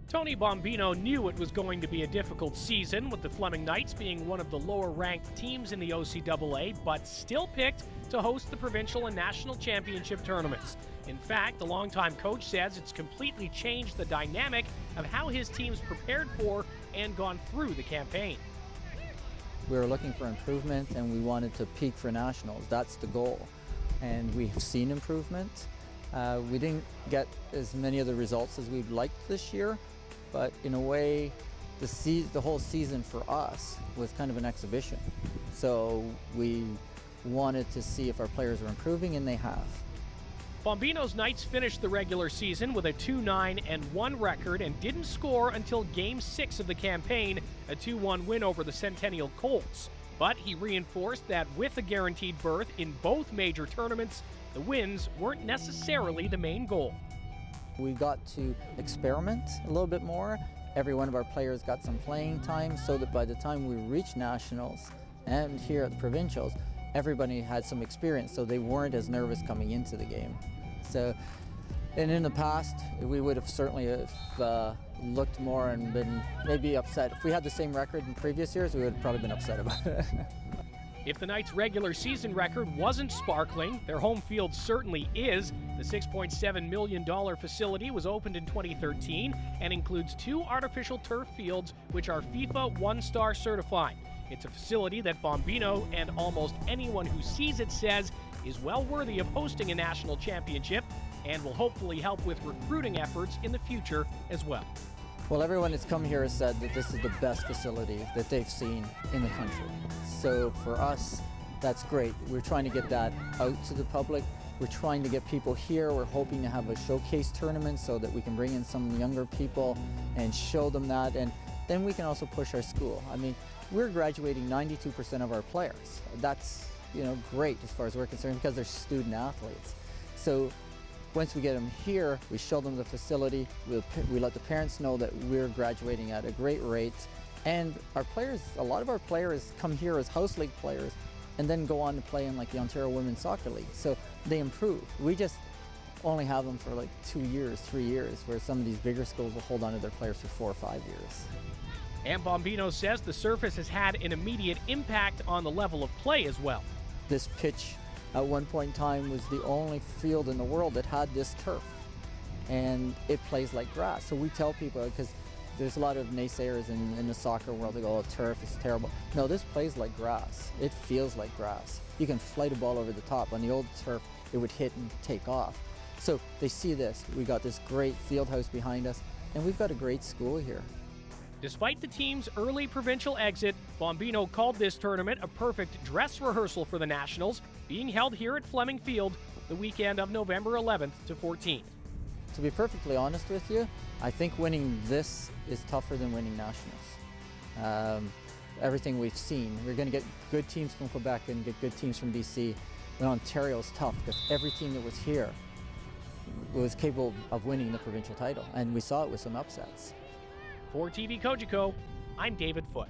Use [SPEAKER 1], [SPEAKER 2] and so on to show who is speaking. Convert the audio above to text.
[SPEAKER 1] Tony Bombino knew it was going to be a difficult season, with the Fleming Knights being one of the lower-ranked teams in the OCAA, but still picked to host the provincial and national championship tournaments. In fact, the longtime coach says it's completely changed the dynamic of how his team's prepared for and gone through the campaign.
[SPEAKER 2] We were looking for improvement and we wanted to peak for nationals. That's the goal. And we've seen improvement. We didn't get as many of the results as we'd liked this year, but in a way, the whole season for us was kind of an exhibition. So we wanted to see if our players were improving, and they have.
[SPEAKER 1] Bombino's Knights finished the regular season with a 2-9-1 record and didn't score until Game 6 of the campaign, a 2-1 win over the Centennial Colts. But he reinforced that with a guaranteed berth in both major tournaments, the wins weren't necessarily the main goal.
[SPEAKER 2] We got to experiment a little bit more. Every one of our players got some playing time so that by the time we reached nationals and here at the provincials, everybody had some experience, so they weren't as nervous coming into the game. So, and in the past, we would have certainly looked more and been maybe upset. If we had the same record in previous years, we would have probably been upset about it.
[SPEAKER 1] If the Knights' regular season record wasn't sparkling, their home field certainly is. The $6.7 million facility was opened in 2013 and includes 2 artificial turf fields, which are FIFA one-star certified. It's a facility that Bombino and almost anyone who sees it says is well worthy of hosting a national championship and will hopefully help with recruiting efforts in the future as well.
[SPEAKER 2] Well, everyone that's come here has said that this is the best facility that they've seen in the country. So for us, that's great. We're trying to get that out to the public. We're trying to get people here. We're hoping to have a showcase tournament so that we can bring in some younger people and show them that. And then we can also push our school. I mean, we're graduating 92% of our players. That's, great as far as we're concerned because they're student athletes. So once we get them here, we show them the facility, we let the parents know that we're graduating at a great rate, and our players, a lot of our players come here as house league players and then go on to play in like the Ontario Women's Soccer League, so they improve. We just only have them for like 2 years, 3 years, where some of these bigger schools will hold on to their players for 4 or 5 years.
[SPEAKER 1] And Bombino says the surface has had an immediate impact on the level of play as well.
[SPEAKER 2] This pitch at one point in time was the only field in the world that had this turf, and it plays like grass. So we tell people, because there's a lot of naysayers in the soccer world, they go, oh, turf is terrible. No, this plays like grass. It feels like grass. You can flight a ball over the top. On the old turf, it would hit and take off. So they see this. We got this great field house behind us, and we've got a great school here.
[SPEAKER 1] Despite the team's early provincial exit, Bombino called this tournament a perfect dress rehearsal for the Nationals, being held here at Fleming Field the weekend of November 11th to 14th.
[SPEAKER 2] To be perfectly honest with you, I think winning this is tougher than winning Nationals. Everything we've seen, we're going to get good teams from Quebec and get good teams from BC. And Ontario's tough because every team that was here was capable of winning the provincial title, and we saw it with some upsets.
[SPEAKER 1] For TV Kojiko, I'm David Foote.